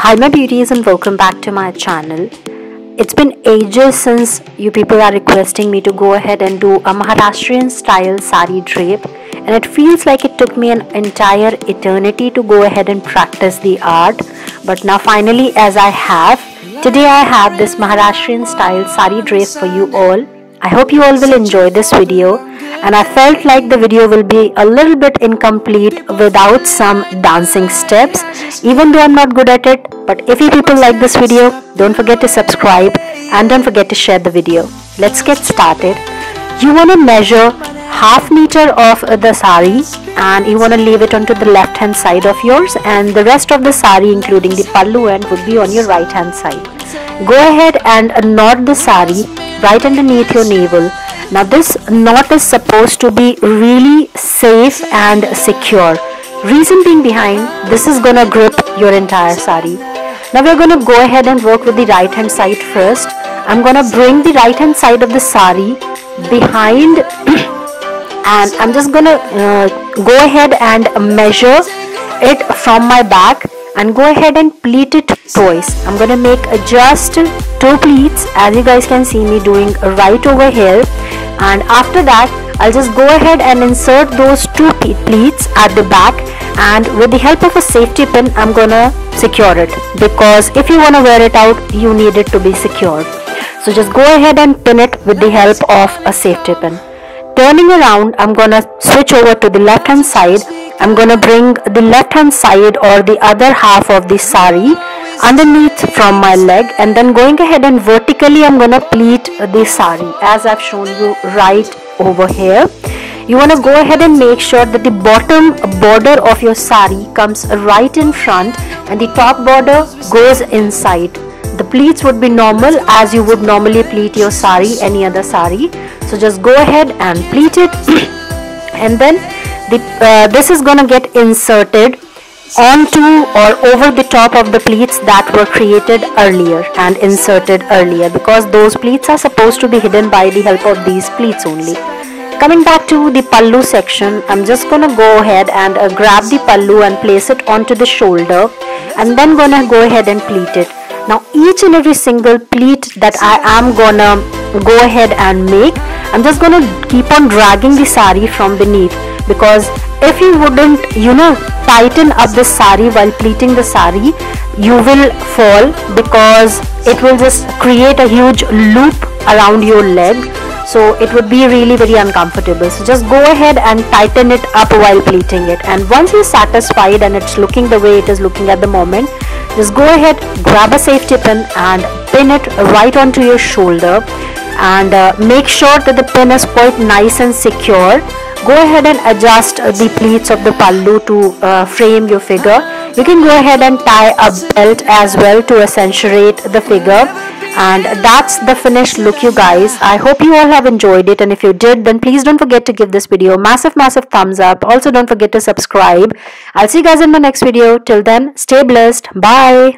Hi my beauties, and welcome back to my channel. It's been ages since you people are requesting me to go ahead and do a Maharashtrian style sari drape, and it feels like it took me an entire eternity to go ahead and practice the art. But now finally, as today I have this Maharashtrian style sari drape for you all. I hope you all will enjoy this video, and I felt like the video will be a little bit incomplete without some dancing steps, even though I'm not good at it. But if you people like this video, don't forget to subscribe and don't forget to share the video. Let's get started. You want to measure half meter of the sari, and you want to leave it onto the left hand side of yours, and the rest of the sari including the pallu end would be on your right hand side. Go ahead and knot the sari right underneath your navel. Now this knot is supposed to be really safe and secure. Reason being behind, this is gonna grip your entire sari. Now we're gonna go ahead and work with the right hand side first. I'm gonna bring the right hand side of the sari behind and I'm just gonna go ahead and measure it from my back and go ahead and pleat it twice. I'm gonna make just 2 pleats, as you guys can see me doing right over here, and after that I'll just go ahead and insert those 2 pleats at the back, and with the help of a safety pin I'm gonna secure it, because if you want to wear it out you need it to be secured. So just go ahead and pin it with the help of a safety pin. Turning around, I'm gonna switch over to the left hand side. I'm gonna bring the left hand side or the other half of the sari underneath from my leg, and then going ahead and vertically I'm gonna pleat the sari as I've shown you right over here. You want to go ahead and make sure that the bottom border of your sari comes right in front and the top border goes inside. The pleats would be normal as you would normally pleat your sari, any other sari. So just go ahead and pleat it and then this is gonna get inserted onto or over the top of the pleats that were created earlier and inserted earlier, because those pleats are supposed to be hidden by the help of these pleats only. Coming back to the pallu section, I'm just gonna go ahead and grab the pallu and place it onto the shoulder, and then gonna go ahead and pleat it. Now each and every single pleat that I am gonna go ahead and make, I'm just gonna keep on dragging the sari from beneath, because if you wouldn't tighten up the sari while pleating the sari, you will fall, because it will just create a huge loop around your leg. So it would be really very uncomfortable. So just go ahead and tighten it up while pleating it, and once you're satisfied and it's looking the way it is looking at the moment, just go ahead, grab a safety pin and pin it right onto your shoulder, and make sure that the pin is quite nice and secure. Go ahead and adjust the pleats of the pallu to frame your figure. You can go ahead and tie a belt as well to accentuate the figure, and that's the finished look, you guys. I hope you all have enjoyed it, and if you did, then please don't forget to give this video a massive thumbs up. Also don't forget to subscribe. I'll see you guys in my next video. Till then, stay blessed. Bye.